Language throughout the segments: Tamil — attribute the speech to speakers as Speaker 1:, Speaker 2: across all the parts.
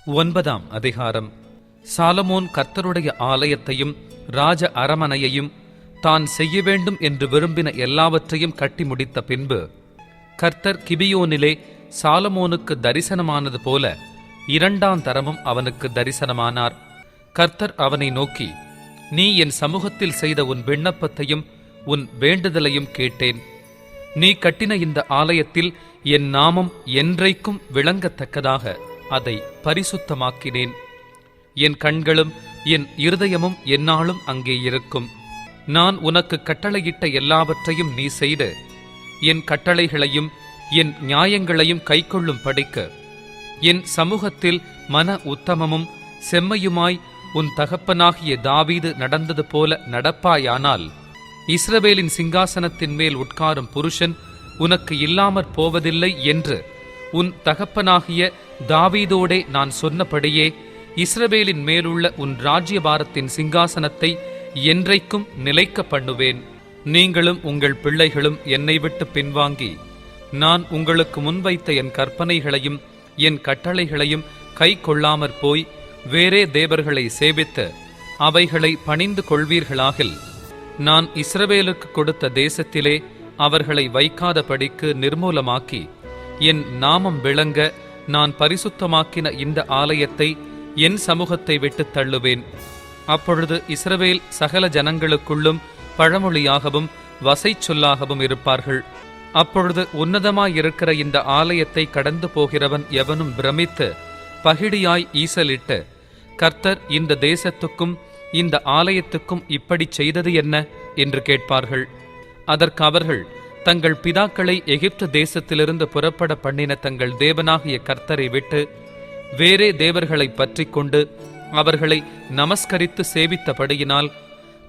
Speaker 1: 9ஆம் அதிகாரம். சாலமோன் கர்த்தருடைய ஆலயத்தையும் ராஜ அரமனையையும் தான் செய்ய வேண்டும் என்று விரும்பின எல்லாவற்றையும் கட்டி முடித்த பின்பு கர்த்தர் கிபியோனிலே சாலமோனுக்கு தரிசனமானது போல 2ஆம் தரமும் அவனுக்கு தரிசனமானார். கர்த்தர் அவனை நோக்கி, நீ என் சமூகத்தில் செய்த உன் விண்ணப்பத்தையும் உன் வேண்டுதலையும் கேட்டேன். நீ கட்டின இந்த ஆலயத்தில் என் நாமம் என்றைக்கும் விளங்கத்தக்கதாக அதை பரிசுத்தமாக்கினேன். என் கண்களும் என் இருதயமும் எந்நாளும் அங்கே இருக்கும். நான் உனக்கு கட்டளையிட்ட எல்லாவற்றையும் நீ செய்து என் கட்டளைகளையும் என் நியாயங்களையும் கைக்கொள்ளும் படிக்க என் சமூகத்தில் மன உத்தமமும் செம்மையுமாய் உன் தகப்பனாகிய தாவீது நடந்தது போல நடப்பாயானால் இஸ்ரவேலின் சிங்காசனத்தின் மேல் உட்காரும் புருஷன் உனக்கு இல்லாமற் போவதில்லை என்று உன் தகப்பனாகிய தாவீதோடே நான் சொன்னபடியே இஸ்ரவேலின் மேலுள்ள உன் ராஜ்யபாரத்தின் சிங்காசனத்தை என்றைக்கும் நிலைக்க பண்ணுவேன். நீங்களும் உங்கள் பிள்ளைகளும் என்னை விட்டு பின்வாங்கி நான் உங்களுக்கு முன்வைத்த என் கற்பனைகளையும் என் கட்டளைகளையும் கை கொள்ளாமற் போய் வேறே தேவர்களை சேவித்து அவைகளை பணிந்து கொள்வீர்களாகில் நான் இஸ்ரவேலுக்கு கொடுத்த தேசத்திலே அவர்களை வைக்காதபடிக்கு நிர்மூலமாக்கி என் நாமம் விளங்க நான் பரிசுத்தமாக்கின இந்த ஆலயத்தை என் சமூகத்தை விட்டு தள்ளுவேன். அப்பொழுது இஸ்ரவேல் சகல ஜனங்களுக்குள்ளும் பழமொழியாகவும் வசை சொல்லாகவும் இருப்பார்கள். அப்பொழுது உன்னதமாயிருக்கிற இந்த ஆலயத்தை கடந்து போகிறவன் எவனும் பிரமித்து பகிடியாய் ஈசலிட்டு, கர்த்தர் இந்த தேசத்துக்கும் இந்த ஆலயத்துக்கும் இப்படி செய்தது என்ன என்று கேட்பார்கள். அதற்கு அவர்கள், தங்கள் பிதாக்களை எகிப்து தேசத்திலிருந்து புறப்பட பண்ணின தங்கள் தேவனாகிய கர்த்தரை விட்டு வேறே தேவர்களை பற்றி கொண்டு அவர்களை நமஸ்கரித்து சேவித்தபடியினால்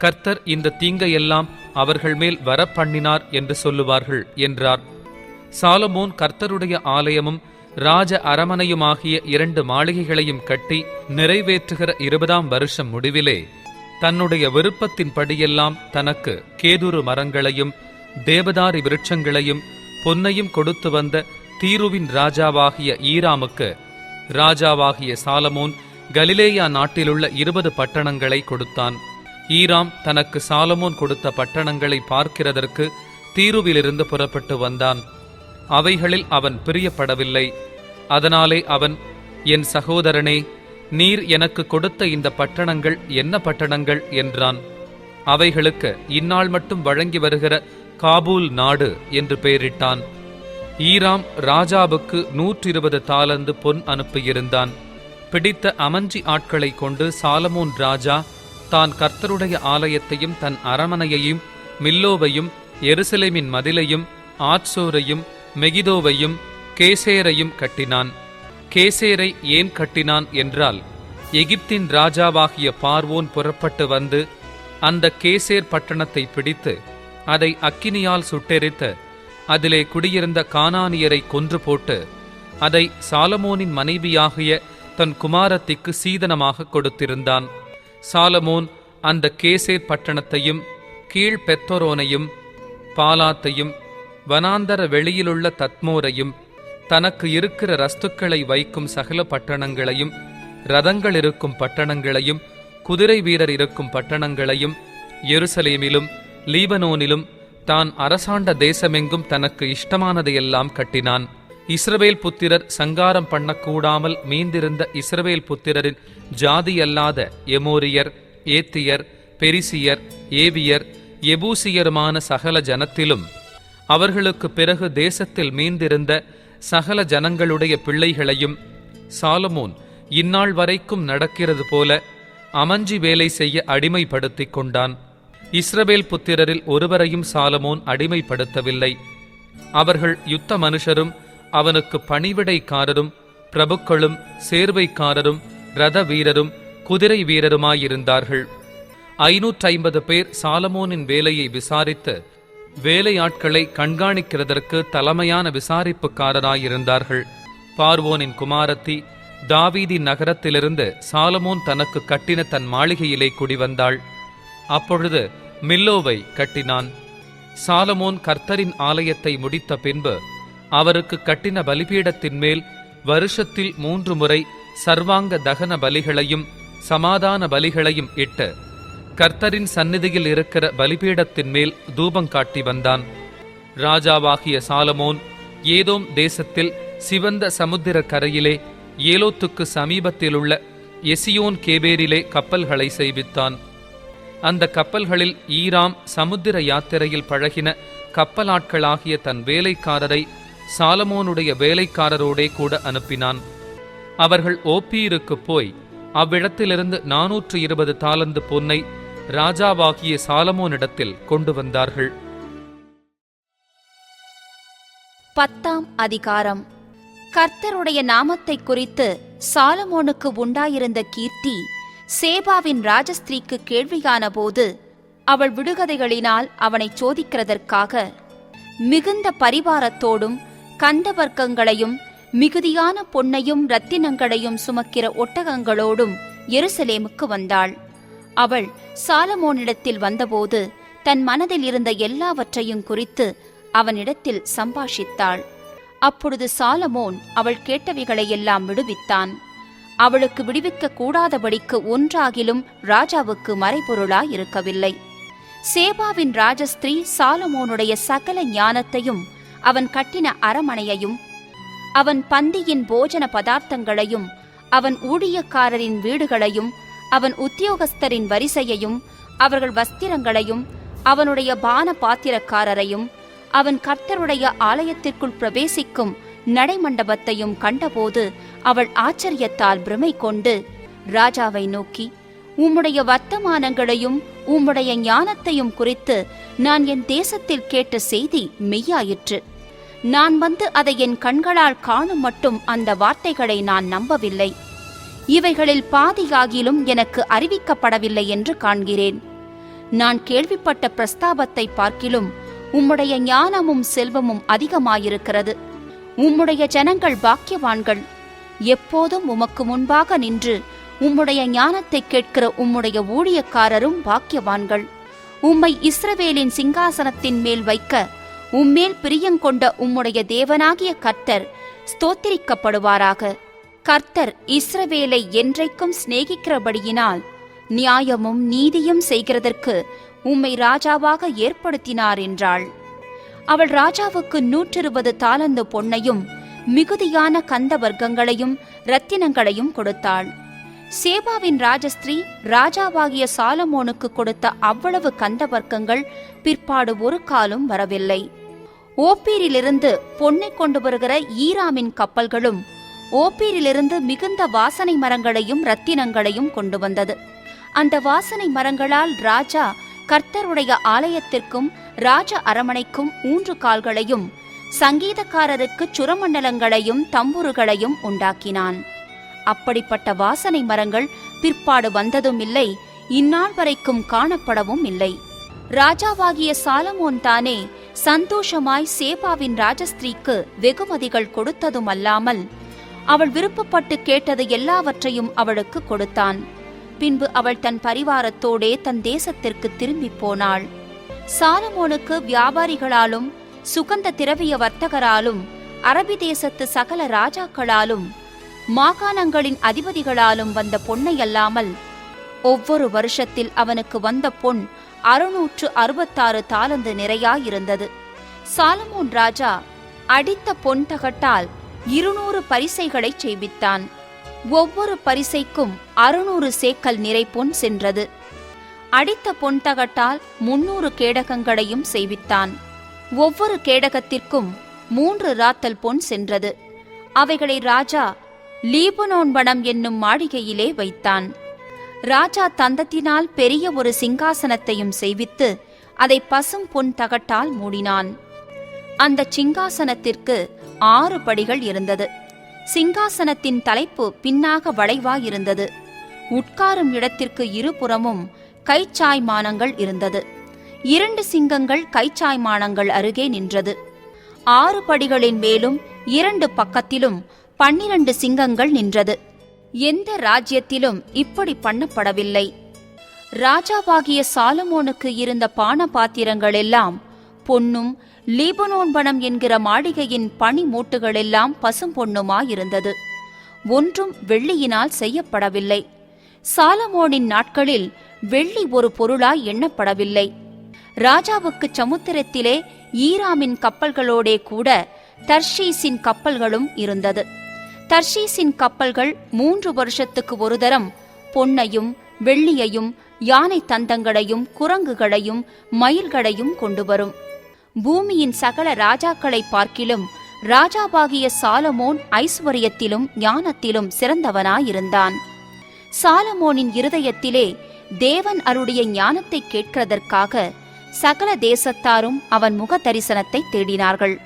Speaker 1: கர்த்தர் இந்த தீங்கையெல்லாம் அவர்கள் மேல் வரப்பண்ணினார் என்று சொல்லுவார்கள் என்றார். சாலமோன் கர்த்தருடைய ஆலயமும் ராஜ அரமனையுமாகிய 2 மாளிகைகளையும் கட்டி நிறைவேற்றுகிற 20ஆம் வருஷம் முடிவிலே தன்னுடைய விருப்பத்தின்படியெல்லாம் தனக்கு கேதுரு மரங்களையும் தேவதாரி விருட்சங்களையும் பொன்னையும் கொடுத்து வந்த தீருவின் ராஜாவாகிய ஈராமுக்கு ராஜாவாகிய சாலமோன் கலிலேயா நாட்டிலுள்ள 20 பட்டணங்களை கொடுத்தான். ஈராம் தனக்கு சாலமோன் கொடுத்த பட்டணங்களை பார்க்கிறதற்கு தீருவிலிருந்து புறப்பட்டு வந்தான். அவைகளில் அவன் பிரியப்படவில்லை. அதனாலே அவன், என் சகோதரனே, நீர் எனக்கு கொடுத்த இந்த பட்டணங்கள் என்ன பட்டணங்கள் என்றான். அவைகளுக்கு இந்நாள் மட்டும் வழங்கி வருகிற காபூல் நாடு என்று பெயரிட்டான். ஈராம் ராஜாவுக்கு 120 தாலந்து பொன் அனுப்பியிருந்தான். பிடித்த அமஞ்சி ஆட்களை கொண்டு சாலமோன் ராஜா தான் கர்த்தருடைய ஆலயத்தையும் தன் அரமனையையும் மில்லோவையும் எருசலேமின் மதிலையும் ஆத்சோரையும் மெகிதோவையும் கேசேரையும் கட்டினான். கேசேரை ஏன் கட்டினான் என்றால், எகிப்தின் ராஜாவாகிய பார்வோன் புறப்பட்டு வந்து அந்த கேசேர் பட்டணத்தை பிடித்து அதை அக்கினியால் சுட்டெரித்து அதிலே குடியிருந்த கானானியரை கொன்று போட்டு அதை சாலமோனின் மனைவியாகிய தன் குமாரத்திக்கு சீதனமாக கொடுத்திருந்தான். சாலமோன் அந்த கேசேர் பட்டணத்தையும் கீழ் பெத்தொரோனையும் பாலாத்தையும் வனாந்தர வெளியிலுள்ள தத்மோரையும் தனக்கு இருக்கிற ரஸ்துக்களை வைக்கும் சகல பட்டணங்களையும் ரதங்கள் இருக்கும் பட்டணங்களையும் குதிரை வீரர் இருக்கும் பட்டணங்களையும் எருசலேமிலும் லீபனோனிலும் தான் அரசாண்ட தேசமெங்கும் தனக்கு இஷ்டமானதையெல்லாம் கட்டினான். இஸ்ரவேல் புத்திரர் சங்காரம் பண்ணக்கூடாமல் மீந்திருந்த இஸ்ரவேல் புத்திரரின் ஜாதியல்லாத எமோரியர், ஏத்தியர், பெரிசியர், ஏவியர், எபூசியருமான சகல ஜனத்திலும் அவர்களுக்கு பிறகு தேசத்தில் மீந்திருந்த சகல ஜனங்களுடைய பிள்ளைகளையும் சாலமோன் இந்நாள் வரைக்கும் நடக்கிறது போல அமஞ்சி வேலை செய்ய அடிமைப்படுத்திக் கொண்டான். இஸ்ரவேல் புத்திரரில் ஒருவரையும் சாலமோன் அடிமைப்படுத்தவில்லை. அவர்கள் யுத்த மனுஷரும் அவனுக்கு பணிவிடைக்காரரும் பிரபுக்களும் சேர்வைக்காரரும் ரத வீரரும் குதிரை வீரருமாயிருந்தார்கள். 550 பேர் சாலமோனின் வேலையை விசாரித்து வேலையாட்களை கண்காணிக்கிறதற்கு தலைமையான விசாரிப்புக்காரராயிருந்தார்கள். பார்வோனின் குமாரத்தி தாவீதின் நகரத்திலிருந்து சாலமோன் தனக்கு கட்டின தன் மாளிகையிலே குடிவந்தாள். அப்பொழுது மில்லோவை கட்டினான். சாலமோன் கர்த்தரின் ஆலயத்தை முடித்த பின்பு அவருக்கு கட்டின பலிபீடத்தின் மேல் வருஷத்தில் 3 முறை சர்வாங்க தகன பலிகளையும் சமாதான பலிகளையும் இட்டு கர்த்தரின் சந்நிதியில் இருக்கிற பலிபீடத்தின் மேல் தூபங்காட்டி வந்தான். ராஜாவாகிய சாலமோன் ஏதோம் தேசத்தில் சிவந்த சமுத்திர கரையிலே ஏலோத்துக்கு சமீபத்திலுள்ள எசியோன் கேபேரிலே கப்பல்களை செய்வித்தான். அந்த கப்பல்களில் ஈராம் சமுத்திர யாத்திரையில் பழகின கப்பலாட்களாகிய தன் வேலைக்காரரை சாலமோனுடைய வேலைக்காரரோடே கூட அனுப்பினான். அவர்கள் ஓப்பீருக்கு போய் அவ்விடத்திலிருந்து 420 தாலந்து பொன்னை ராஜாவாகிய சாலமோனிடத்தில் கொண்டு வந்தார்கள்.
Speaker 2: 10ஆம் அதிகாரம். கர்த்தருடைய நாமத்தை குறித்து சாலமோனுக்கு உண்டாயிருந்த கீர்த்தி சேபாவின் ராஜஸ்திரீக்கு கேள்வியான போது அவள் விடுகதைகளினால் அவனை சோதிக்கிறதற்காக மிகுந்த பரிவாரத்தோடும் கந்தவர்க்கங்களையும் மிகுதியான பொன்னையும் இரத்தினங்களையும் சுமக்கிற ஒட்டகங்களோடும் எருசலேமுக்கு வந்தாள். அவள் சாலமோனிடத்தில் வந்தபோது தன் மனதில் இருந்த எல்லாவற்றையும் குறித்து அவனிடத்தில் சம்பாஷித்தாள். அப்பொழுது சாலமோன் அவள் கேட்டவைகளையெல்லாம் விடுவித்தான். அவளுக்கு விடுவிக்க கூடாதபடிக்கு ஒன்றாகிலும் ராஜாவுக்கு மறைபொருளாயிருக்கவில்லை. சேபாவின் ராஜஸ்திரீ சாலமோனுடைய சகல ஞானத்தையும் அவன் கட்டின அரமனையையும் அவன் பந்தியின் போஜன பதார்த்தங்களையும் அவன் ஊழியக்காரரின் வீடுகளையும் அவன் உத்தியோகஸ்தரின் வரிசையையும் அவர்கள் வஸ்திரங்களையும் அவனுடைய பான பாத்திரக்காரரையும் அவன் கர்த்தருடைய ஆலயத்திற்குள் பிரவேசிக்கும் நடைமண்டபத்தையும் கண்டபோது அவள் ஆச்சரியத்தால் பிரமை கொண்டு ராஜாவை நோக்கி, உம்முடைய வர்த்தமானங்களையும் உம்முடைய ஞானத்தையும் குறித்து நான் என் தேசத்தில் கேட்ட செய்தி மெய்யாயிற்று. நான் வந்து அதை என் கண்களால் காணும் மட்டும் அந்த வார்த்தைகளை நான் நம்பவில்லை. இவைகளில் பாதியாகிலும் எனக்கு அறிவிக்கப்படவில்லை என்று காண்கிறேன். நான் கேள்விப்பட்ட பிரஸ்தாபத்தை பார்க்கிலும் உம்முடைய ஞானமும் செல்வமும் அதிகமாயிருக்கிறது. உம்முடைய ஜனங்கள் பாக்கியவான்கள். எப்போதும் உமக்கு முன்பாக நின்று உம்முடைய ஞானத்தை கேட்கிற உம்முடைய ஊழியக்காரரும் பாக்கியவான்கள். உம்மை இஸ்ரவேலின் சிங்காசனத்தின் மேல் வைக்க உம்மேல் பிரியங்கொண்ட உம்முடைய தேவனாகிய கர்த்தர் ஸ்தோத்திரிக்கப்படுவாராக. கர்த்தர் இஸ்ரவேலை என்றைக்கும் சிநேகிக்கிறபடியினால் நியாயமும் நீதியும் செய்கிறதற்கு உம்மை ராஜாவாக ஏற்படுத்தினார் என்றாள். அவள் ராஜாவுக்கு 120 தாலந்து பொன்னையும் மிகுதியான கந்த வர்க்கங்களையும் இரத்தினங்களையும் கொடுத்தாள். சேபாவின் ராஜஸ்திரீ ராஜாவாகிய சாலமோனுக்கு கொடுத்த அவ்வளவு கந்த வர்க்கங்கள் பிற்பாடு ஒரு காலும் வரவில்லை. ஓப்பீரிலிருந்து பொன்னை கொண்டு வருகிற ஈராமின் கப்பல்களும் ஓப்பீரிலிருந்து மிகுந்த வாசனை மரங்களையும் இரத்தினங்களையும் கொண்டு வந்தது. அந்த வாசனை மரங்களால் ராஜா கர்த்தருடைய ஆலயத்திற்கும் ராஜ அரமனைக்கும் 3 கால்களையும் சங்கீதக்காரருக்கு சுரமண்டலங்களையும் தம்புருகளையும் உண்டாக்கினான். அப்படிப்பட்ட வாசனை மரங்கள் பிற்பாடு வந்ததும் இல்லை, இந்நாள் வரைக்கும் காணப்படவும் இல்லை. ராஜாவாகிய சாலமோன் தானே சந்தோஷமாய் சேபாவின் ராஜஸ்திரீக்கு வெகுமதிகள் கொடுத்ததும் அல்லாமல் அவள் விருப்பப்பட்டு கேட்டது எல்லாவற்றையும் அவளுக்கு கொடுத்தான். பின்பு அவள் தன் பரிவாரத்தோடே தன் தேசத்திற்கு திரும்பி போனாள். சாலமோனுக்கு வியாபாரிகளாலும் சுகந்த திரவிய வர்த்தகராலும் அரபி தேசத்து சகல ராஜாக்களாலும் மாகாணங்களின் அதிபதிகளாலும் வந்த பொன்னை அல்லாமல் ஒவ்வொரு வருஷத்தில் அவனுக்கு வந்த பொன் 666 தாலந்து நிறையாயிருந்தது. சாலமோன் ராஜா அடித்த பொன் தகட்டால் 200 பரிசைகளை செய்வித்தான். ஒவ்வொரு பரிசைக்கும் 600 சேக்கல் நிறை பொன் சென்றது. அடித்த பொன் தகட்டால் 300 கேடகங்களையும் செய்வித்தான். ஒவ்வொரு கேடகத்திற்கும் 3 ராத்தல் பொன் சென்றது. அவைகளை ராஜா லீபனோன் வனம் என்னும் மாளிகையிலே வைத்தான். ராஜா தந்தத்தினால் பெரிய ஒரு சிங்காசனத்தையும் செய்வித்து அதை பசும் பொன் தகட்டால் மூடினான். அந்த சிங்காசனத்திற்கு 6 படிகள் இருந்தது. சிங்காசனத்தின் தலைப்பு பின்னாக வளைவாயிருந்தது. உட்காரும் இடத்திற்கு இருபுறமும் கைச்சாய்மானங்கள் இருந்தது. 2 சிங்கங்கள் கைச்சாய்மானங்கள் அருகே நின்றது. 6 படிகளின் மேலும் 2 பக்கத்திலும் 12 சிங்கங்கள் நின்றது. எந்த ராஜ்யத்திலும் இப்படி பண்ணப்படவில்லை. ராஜாவாகிய சாலமோனுக்கு இருந்த பான பாத்திரங்கள் எல்லாம் பொன்னும் லீபனோன் வனம் என்கிற மாளிகையின் பனி மூட்டுகளெல்லாம் பசும் பொன்னுமாயிருந்தது. ஒன்றும் வெள்ளியினால் செய்யப்படவில்லை. சாலமோனின் நாட்களில் வெள்ளி ஒரு பொருளாய் எண்ணப்படவில்லை. ராஜாவுக்கு சமுத்திரத்திலே ஈராமின் கப்பல்களோடே கூட தர்ஷீசின் கப்பல்களும் இருந்தது. தர்ஷீசின் கப்பல்கள் 3 வருஷத்துக்கு ஒரு தரம் பொன்னையும் வெள்ளியையும் யானை தந்தங்களையும் குரங்குகளையும் மயில்களையும் கொண்டு வரும். பூமியின் சகல ராஜாக்களை பார்க்கிலும் ராஜாவாகிய சாலமோன் ஐஸ்வரியத்திலும் ஞானத்திலும் சிறந்தவனாயிருந்தான். சாலமோனின் இருதயத்திலே தேவன் அருடைய ஞானத்தை கேட்கிறதற்காக சகல தேசத்தாரும் அவன் முக தரிசனத்தை தேடினார்கள்.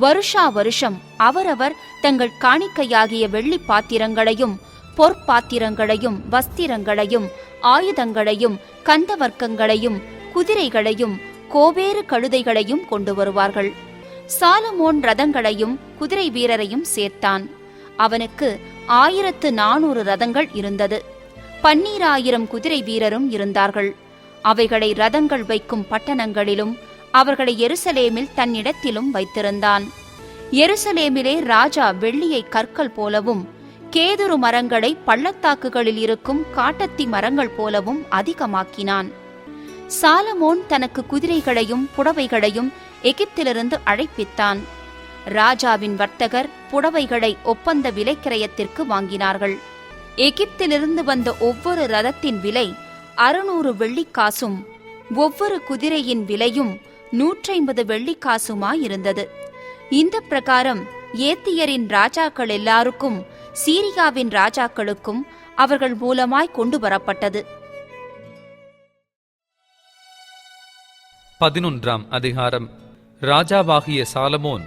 Speaker 2: வருஷா வருஷம் அவரவர் தங்கள் காணிக்கையாகிய வெள்ளி பாத்திரங்களையும் பொற்பாத்திரங்களையும் வஸ்திரங்களையும் ஆயுதங்களையும் கந்தவர்க்கங்களையும் குதிரைகளையும் கோவேறு கழுதைகளையும் கொண்டு வருவார்கள். சாலமோன் ரதங்களையும் குதிரை வீரரையும் சேர்த்தான். அவனுக்கு 1400 ரதங்கள் இருந்தது. 12000 குதிரை வீரரும் இருந்தார்கள். அவைகளை ரதங்கள் வைக்கும் பட்டணங்களிலும் அவர்களை எருசலேமில் தன்னிடத்திலும் வைத்திருந்தான். எருசலேமிலே ராஜா வெள்ளியை கற்கள் போலவும் கேதுரு மரங்களை பள்ளத்தாக்குகளில் இருக்கும் காட்டத்தி மரங்கள் போலவும் அதிகமாக்கினான். சாலமோன் தனக்கு குதிரைகளையும் புடவைகளையும் எகிப்திலிருந்து அழைப்பித்தான். ராஜாவின் வர்த்தகர் புடவைகளை ஒப்பந்த விலைக்கிரயத்திற்கு வாங்கினார்கள். எகிப்திலிருந்து வந்த ஒவ்வொரு ரதத்தின் விலை 600 வெள்ளிக்காசும் ஒவ்வொரு குதிரையின் விலையும் 150 வெள்ளிக்காசுமாயிருந்தது. இந்த பிரகாரம் ஏத்தியரின் ராஜாக்கள் எல்லாருக்கும் சீரியாவின் ராஜாக்களுக்கும் அவர்கள் மூலமாய் கொண்டு வரப்பட்டது.
Speaker 1: 11ஆம் அதிகாரம். ராஜாவாகிய சாலமோன்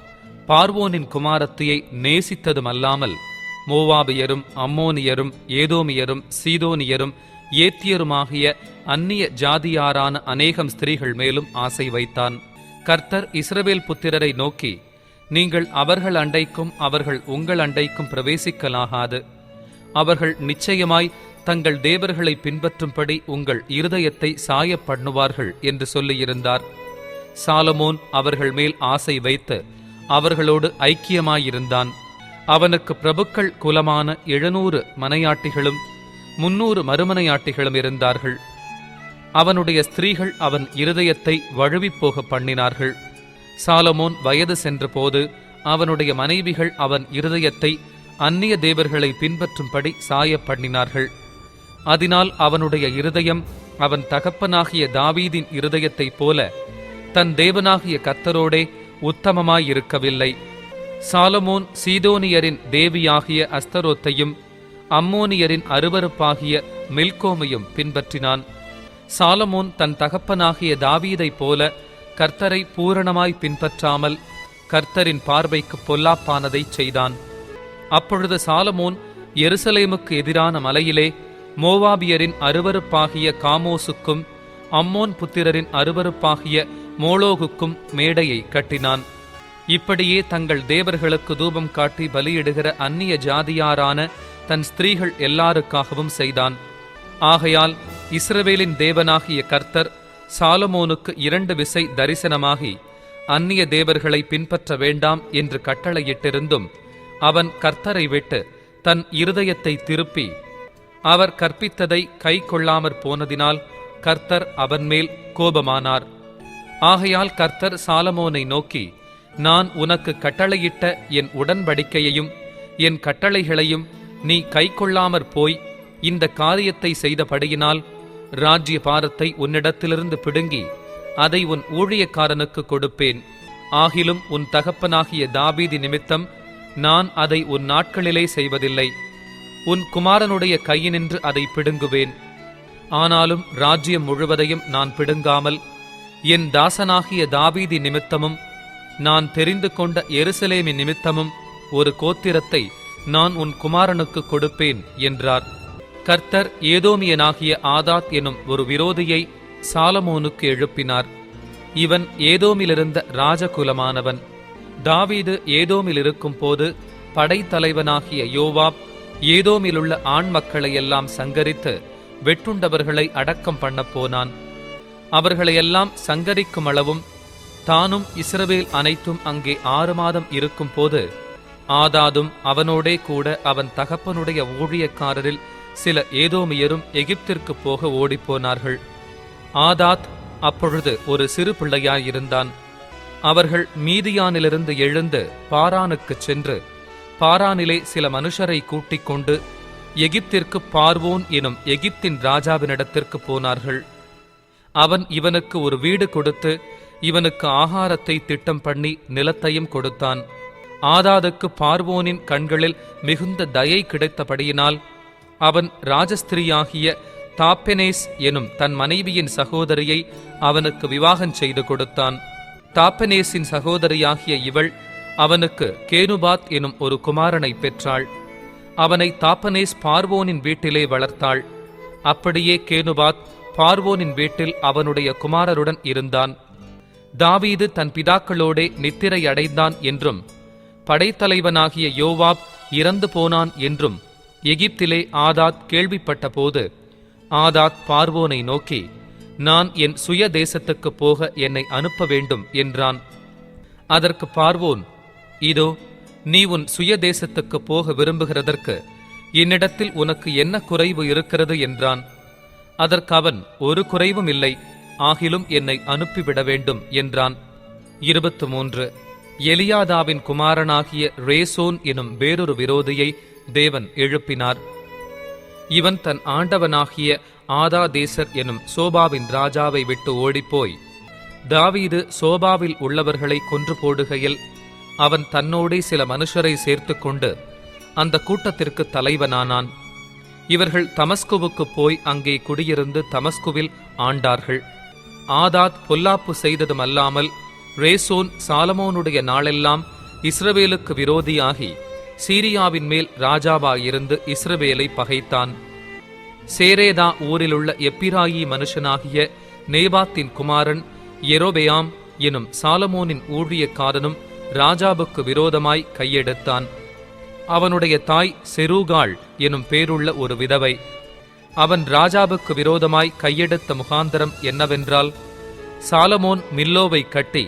Speaker 1: பார்வோனின் குமாரத்தியை நேசித்ததுமல்லாமல் மோவாபியரும் அம்மோனியரும் ஏதோமியரும் சீதோனியரும் ஏத்தியருமாகிய அந்நிய ஜாதியாரான அநேகம் ஸ்திரீகள் மேலும் ஆசை வைத்தான். கர்த்தர் இஸ்ரவேல் புத்திரரை நோக்கி, நீங்கள் அவர்கள் அண்டைக்கும் அவர்கள் உங்கள் அண்டைக்கும் பிரவேசிக்கலாகாது. அவர்கள் நிச்சயமாய் தங்கள் தேவர்களை பின்பற்றும்படி உங்கள் இருதயத்தை சாயப்பண்ணுவார்கள் என்று சொல்லியிருந்தார். சாலமோன் அவர்கள் மேல் ஆசை வைத்து அவர்களோடு ஐக்கியமாயிருந்தான். அவனுக்கு பிரபுக்கள் குலமான 700 மனையாட்டிகளும் 300 மறுமனையாட்டிகளும் இருந்தார்கள். அவனுடைய ஸ்திரீகள் அவன் இருதயத்தை வழுவிப்போக பண்ணினார்கள். சாலமோன் வயது சென்றபோது அவனுடைய மனைவிகள் அவன் இருதயத்தை அந்நிய தேவர்களை பின்பற்றும்படி சாயப்பண்ணினார்கள். அதனால் அவனுடைய இருதயம் அவன் தகப்பனாகிய தாவீதின் இருதயத்தைப் போல தன் தேவனாகிய கர்த்தரோடே உத்தமமாயிருக்கவில்லை. சாலமோன் சீதோனியரின் தேவியாகிய அஸ்தரோத்தையும் அம்மோனியரின் அருவருப்பாகிய மில்கோமையும் பின்பற்றினான். சாலமோன் தன் தகப்பனாகிய தாவீதைப் போல கர்த்தரை பூரணமாய் பின்பற்றாமல் கர்த்தரின் பார்வைக்கு பொல்லாப்பானதை செய்தான். அப்பொழுது சாலமோன் எருசலேமுக்கு எதிரான மலையிலே மோவாபியரின் அருவருப்பாகிய காமோசுக்கும் அம்மோன் புத்திரரின் அருவருப்பாகிய மோளோகுக்கும் மேடையை கட்டினான். இப்படியே தங்கள் தேவர்களுக்கு தூபம் காட்டி பலியிடுகிற அந்நிய ஜாதியாரான தன் ஸ்திரீகள் எல்லாருக்காகவும் செய்தான். ஆகையால் இஸ்ரவேலின் தேவனாகிய கர்த்தர் சாலமோனுக்கு 2 விசை தரிசனமாகி அந்நிய தேவர்களை பின்பற்ற வேண்டாம் என்று கட்டளையிட்டிருந்தும் அவன் கர்த்தரை விட்டு தன் இருதயத்தை திருப்பி அவர் கற்பித்ததை கை கொள்ளாமற் போனதினால் கர்த்தர் அவன் மேல் கோபமானார். ஆகையால் கர்த்தர் சாலமோனை நோக்கி, நான் உனக்கு கட்டளையிட்ட என் உடன்படிக்கையையும் என் கட்டளைகளையும் நீ கை கொள்ளாமற் போய் இந்த காரியத்தை செய்தபடியினால் ராஜ்ய பாரத்தை உன்னிடத்திலிருந்து பிடுங்கி அதை உன் ஊழியக்காரனுக்கு கொடுப்பேன். ஆகிலும் உன் தகப்பனாகிய தாவீது நிமித்தம் நான் அதை உன் நாட்களிலே செய்வதில்லை. உன் குமாரனுடைய கையினின்று அதை பிடுங்குவேன். ஆனாலும் ராஜ்யம் முழுவதையும் நான் பிடுங்காமல் என் தாசனாகிய தாவீது நிமித்தமும் நான் தெரிந்து கொண்ட எருசலேமின் நிமித்தமும் ஒரு கோத்திரத்தை நான் உன் குமாரனுக்கு கொடுப்பேன் என்றார். கர்த்தர் ஏதோமியனாகிய ஆதாத் எனும் ஒரு விரோதியை சாலமோனுக்கு எழுப்பினார். இவன் ஏதோமிலிருந்த ராஜகுலமானவன். தாவீது ஏதோமில் இருக்கும் போது படைத்தலைவனாகிய யோவாப் ஏதோமிலுள்ள ஆண் மக்களையெல்லாம் சங்கரித்து வெட்டுண்டவர்களை அடக்கம் பண்ண போனான். அவர்களையெல்லாம் சங்கரிக்கும் அளவும் தானும் இஸ்ரவேல் அனைத்தும் அங்கே 6 மாதம் இருக்கும் போது ஆதாதும் அவனோடே கூட அவன் தகப்பனுடைய ஊழியக்காரரில் சில ஏதோமியரும் எகிப்திற்கு போக ஓடிப்போனார்கள். ஆதாத் அப்பொழுது ஒரு சிறு பிள்ளையாயிருந்தான். அவர்கள் மீதியானிலிருந்து எழுந்து பாரானுக்குச் சென்று பாரானிலே சில மனுஷரை கூட்டிக் கொண்டு எகிப்திற்கு பார்வோன் எனும் எகிப்தின் ராஜாவினிடத்திற்கு போனார்கள். அவன் இவனுக்கு ஒரு வீடு கொடுத்து இவனுக்கு ஆகாரத்தை திட்டம் பண்ணி நிலத்தையும் கொடுத்தான். ஆதாதுக்கு பார்வோனின் கண்களில் மிகுந்த தயை கிடைத்தபடியினால் அவன் ராஜஸ்திரியாகிய தாப்பெனேஸ் எனும் தன் மனைவியின் சகோதரியை அவனுக்கு விவாகம் செய்து கொடுத்தான். தாப்பெனேசின் சகோதரியாகிய இவள் அவனுக்கு கேனுபாத் எனும் ஒரு குமாரனை பெற்றாள். அவனை தாப்பெனேஸ் பார்வோனின் வீட்டிலே வளர்த்தாள். அப்படியே கேனுபாத் பார்வோனின் வீட்டில் அவனுடைய குமாரருடன் இருந்தான். தாவீது தன் பிதாக்களோடே நித்திரை அடைந்தான் என்றும் படைத்தலைவனாகிய யோவாப் இறந்து போனான் என்றும் எகிப்திலே ஆதாத் கேள்விப்பட்ட போது ஆதாத் பார்வோனை நோக்கி, நான் என் சுய தேசத்துக்கு போக என்னை அனுப்ப வேண்டும் என்றான். அதற்கு பார்வோன், இதோ நீ உன் சுய தேசத்துக்கு போக விரும்புகிறதற்கு என்னிடத்தில் உனக்கு என்ன குறைவு இருக்கிறது என்றான். அதற்கு அவன், ஒரு குறைவும் இல்லை, ஆகிலும் என்னை அனுப்பிவிட வேண்டும் என்றான். 23 எலியாதாவின் குமாரனாகிய ரேசோன் எனும் வேறொரு விரோதியை தேவன் எழுப்பினார். இவன் தன் ஆண்டவனாகிய ஆதாதேசர் எனும் சோபாவின் ராஜாவை விட்டு ஓடிப்போய் தாவீது சோபாவில் உள்ளவர்களை கொன்று போடுகையில் அவன் தன்னோடே சில மனுஷரை சேர்த்து கொண்டு அந்த கூட்டத்திற்கு தலைவனானான். இவர்கள் தமஸ்குவுக்கு போய் அங்கே குடியிருந்து தமஸ்குவில் ஆண்டார்கள். ஆதாத் பொல்லாப்பு செய்ததுமல்லாமல் ரேசோன் சாலமோனுடைய நாளெல்லாம் இஸ்ரவேலுக்கு விரோதியாகி சீரியாவின் மேல் ராஜாவாயிருந்து இஸ்ரவேலை பகைத்தான். சேரேதா ஊரிலுள்ள எப்பிராயி மனுஷனாகிய நேபாத்தின் குமாரன் யெரொபெயாம் எனும் சாலமோனின் ஊழியக்காரனும் ராஜாவுக்கு விரோதமாய் கையெடுத்தான். அவனுடைய தாய் செருகாள் எனும் பேருள்ள ஒரு விதவை. அவன் ராஜாவுக்கு விரோதமாய் கையெடுத்த முகாந்தரம் என்னவென்றால், சாலமோன் மில்லோவை கட்டி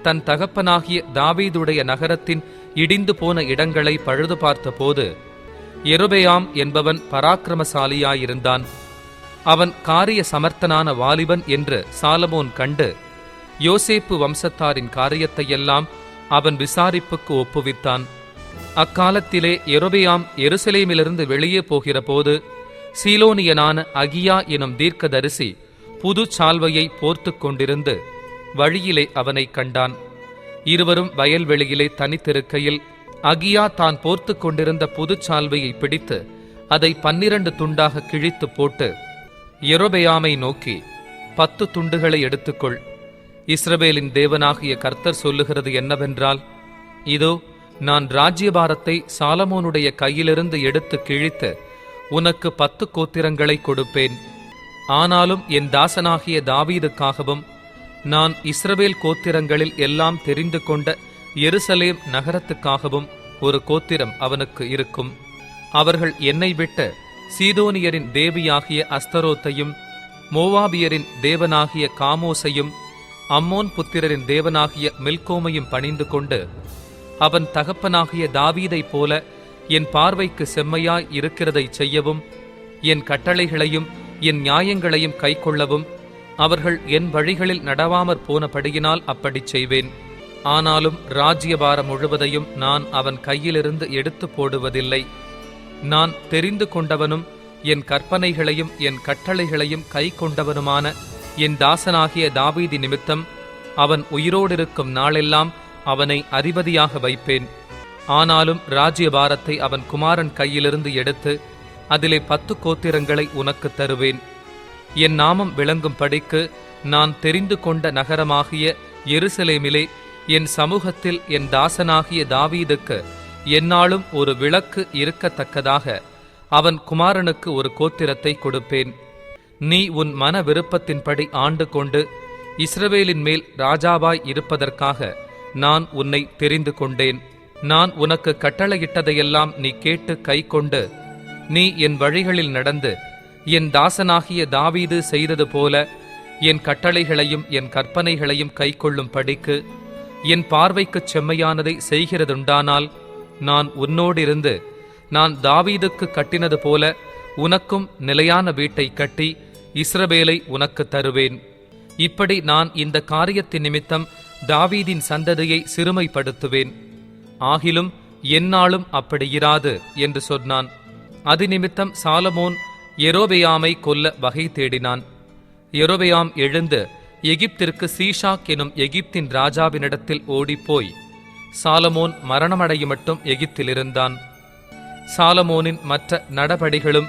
Speaker 1: தன் தகப்பனாகிய தாவீதுடைய நகரத்தின் இடிந்து போன இடங்களை பழுது பார்த்தபோது யெரொபெயாம் என்பவன் பராக்கிரமசாலியாயிருந்தான். அவன் காரிய சமர்த்தனான வாலிபன் என்று சாலமோன் கண்டு யோசேப்பு வம்சத்தாரின் காரியத்தையெல்லாம் அவன் விசாரிப்புக்கு ஒப்புவித்தான். அக்காலத்திலே யெரொபெயாம் எருசலேமிலிருந்து வெளியே போகிற போது சீலோனியனான அகியா எனும் தீர்க்கதரிசி புது சால்வையை போர்த்து கொண்டிருந்து வழியிலே அவனை கண்டான். இருவரும் வயல்வெளியிலே தனித்திருக்கையில் அகியா தான் போர்த்து கொண்டிருந்த புது சால்வையை பிடித்து அதை 12 துண்டாக கிழித்து போட்டு யெரொபெயாமை நோக்கி, 10 துண்டுகளை எடுத்துக்கொள். இஸ்ரவேலின் தேவனாகிய கர்த்தர் சொல்லுகிறது என்னவென்றால், இதோ நான் ராஜ்யபாரத்தை சாலமோனுடைய கையிலிருந்து எடுத்து கிழித்து உனக்கு 10 கோத்திரங்களை கொடுப்பேன். ஆனாலும் என் தாசனாகிய தாவீதுக்காகவும் நான் இஸ்ரவேல் கோத்திரங்களில் எல்லாம் தெரிந்து கொண்ட எருசலேம் நகரத்துக்காகவும் ஒரு கோத்திரம் அவனுக்கு இருக்கும். அவர்கள் என்னை விட்டு சீதோனியரின் தேவியாகிய அஸ்தரோத்தையும் மோவாபியரின் தேவனாகிய காமோசையும் அம்மோன் புத்திரரின் தேவனாகிய மில்கோமையும் பணிந்து கொண்டு அவன் தகப்பனாகிய தாவீதைப் போல என் பார்வைக்கு செம்மையாய் இருக்கிறதை செய்யவும் என் கட்டளைகளையும் என் நியாயங்களையும் கைக்கொள்ளவும் அவர்கள் என் வழிகளில் நடவாமற் போனபடியினால் அப்படிச் செய்வேன். ஆனாலும் ராஜ்யபாரம் முழுவதையும் நான் அவன் கையிலிருந்து எடுத்து போடுவதில்லை. நான் தெரிந்து கொண்டவனும் என் கற்பனைகளையும் என் கட்டளைகளையும் கை கொண்டவனுமான என் தாசனாகிய தாவீது நிமித்தம் அவன் உயிரோடிருக்கும் நாளெல்லாம் அவனை அதிபதியாக வைப்பேன். ஆனாலும் ராஜ்யபாரத்தை அவன் குமாரன் கையிலிருந்து எடுத்து அதிலே 10 கோத்திரங்களை உனக்கு தருவேன். என் நாமம் விளங்கும்படிக்கு நான் தெரிந்து கொண்ட நகரமாகிய எருசலேமிலே என் சமூகத்தில் என் தாசனாகிய தாவீதுக்கு எந்நாளும் ஒரு விளக்கு இருக்கத்தக்கதாக அவன் குமாரனுக்கு ஒரு கோத்திரத்தை கொடுப்பேன். நீ உன் மன விருப்பத்தின்படி ஆண்டு கொண்டு இஸ்ரவேலின் மேல் ராஜாவாய் இருப்பதற்காக நான் உன்னை தெரிந்து கொண்டேன். நான் உனக்கு கட்டளையிட்டதையெல்லாம் நீ கேட்டு கைக்கொண்டு நீ என் வழிகளில் நடந்து என் தாசனாகிய தாவீது செய்தது போல என் கட்டளைகளையும் என் கற்பனைகளையும் கைக்கொள்ளும் படிக்கு என் பார்வைக்குச் செம்மையானதை செய்கிறதுண்டானால் நான் உன்னோடிருந்து நான் தாவீதுக்கு கட்டினது போல உனக்கும் நிலையான வீட்டை கட்டி இஸ்ரவேலை உனக்கு தருவேன். இப்படி நான் இந்த காரியத்தின் நிமித்தம் தாவீதின் சந்ததியை சிறுமைப்படுத்துவேன். ஆகிலும் எந்நாளும் அப்படியிராது என்று சொன்னான். அது நிமித்தம் சாலமோன் யெரொபெயாமை கொல்ல வகை தேடினான். யெரொபெயாம் எழுந்து எகிப்திற்கு சீஷாக் எனும் எகிப்தின் ராஜாவினிடத்தில் ஓடிப்போய் சாலமோன் மரணமடையும் மட்டும் எகிப்திலிருந்தான். சாலமோனின் மற்ற நடபடிகளும்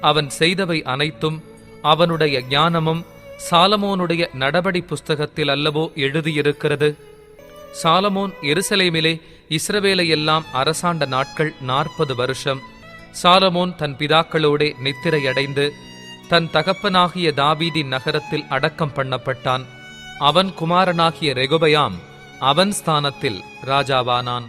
Speaker 1: அவன் செய்தவை அனைத்தும் அவனுடைய ஞானமும் சாலமோனுடைய நடபடி புஸ்தகத்தில் அல்லவோ எழுதியிருக்கிறது. சாலமோன் எருசலேமிலே இஸ்ரவேலை எல்லாம் அரசாண்ட நாட்கள் 40 வருஷம். சாலமோன் தன் பிதாக்களோடே நித்திரையடைந்து தன் தகப்பனாகிய தாவீதின் நகரத்தில் அடக்கம் பண்ணப்பட்டான். அவன் குமாரனாகிய ரெகொபெயாம் அவன் ஸ்தானத்தில் ராஜாவானான்.